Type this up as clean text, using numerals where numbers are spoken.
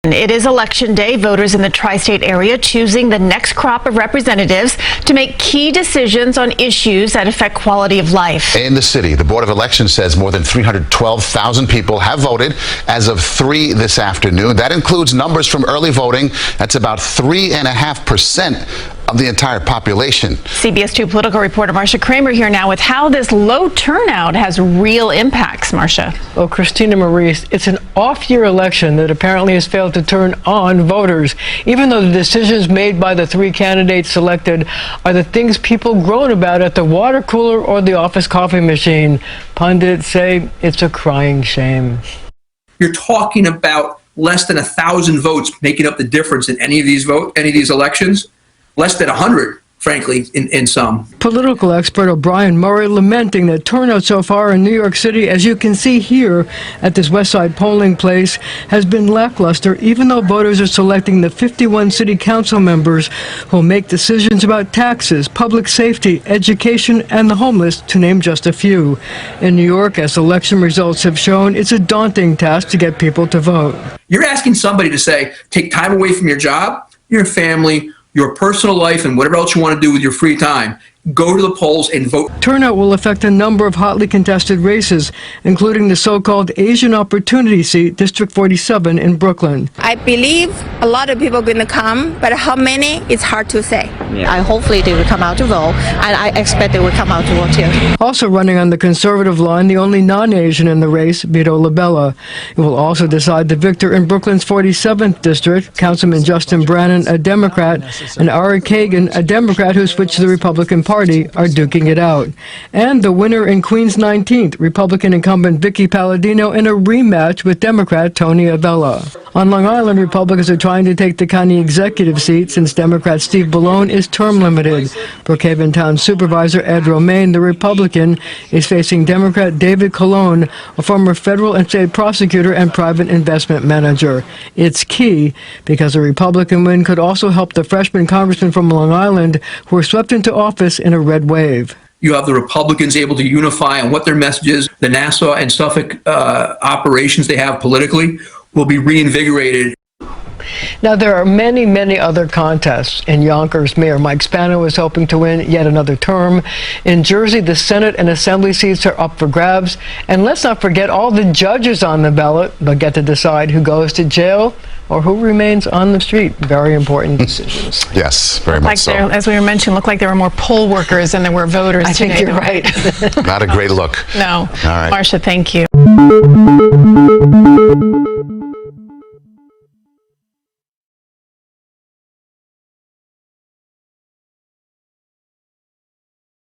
It is election day. Voters in the tri-state area choosing the next crop of representatives to make key decisions on issues that affect quality of life. In the city, the Board of Elections says more than 312,000 people have voted as of 3 this afternoon. That includes numbers from early voting. That's about 3.5% of the entire population. CBS 2 political reporter Marcia Kramer here now with how this low turnout has real impacts. Marcia. Well, Christina Maurice, it's an off-year election that apparently has failed to turn on voters, even though the decisions made by the three candidates selected are the things people groan about at the water cooler or the office coffee machine. Pundits say it's a crying shame. You're talking about less than 1,000 votes making up the difference in any of these elections. Less than 100, frankly, in some. Political expert O'Brien Murray lamenting that turnout so far in New York City, as you can see here at this West Side polling place, has been lackluster, even though voters are selecting the 51 city council members who will make decisions about taxes, public safety, education, and the homeless, to name just a few. In New York, as election results have shown, it's a daunting task to get people to vote. You're asking somebody to say, take time away from your job, your family, your personal life, and whatever else you want to do with your free time. Go to the polls and vote. Turnout will affect a number of hotly contested races, including the so-called Asian Opportunity seat, District 47 in Brooklyn. I believe a lot of people are going to come, but how many, it's hard to say. Hopefully they will come out to vote, and I expect they will come out to vote too. Also running on the conservative line, the only non-Asian in the race, Vito LaBella. It will also decide the victor in Brooklyn's 47th district. Councilman Justin Brannan, a Democrat, and Ari Kagan, a Democrat who switched to the Republican Party, are duking it out. And the winner in Queens 19th, Republican incumbent Vicky Palladino, in a rematch with Democrat Tony Avella. On Long Island, Republicans are trying to take the county executive seat since Democrat Steve Bellone is term limited. Brookhaven Town Supervisor Ed Romaine, the Republican, is facing Democrat David Colon, a former federal and state prosecutor and private investment manager. It's key because a Republican win could also help the freshman congressman from Long Island who were swept into office in a red wave. You have the Republicans able to unify on what their message is. The Nassau and Suffolk operations they have politically will be reinvigorated. Now, there are many, many other contests. In Yonkers, Mayor Mike Spano is hoping to win yet another term. In Jersey, the Senate and Assembly seats are up for grabs. And let's not forget all the judges on the ballot. They'll get to decide who goes to jail or who remains on the street. Very important decisions. Yes, very much so. As we were mentioning, looked like there were more poll workers than there were voters I today. think you're right. Not a great look. No. All right. Marcia, thank you.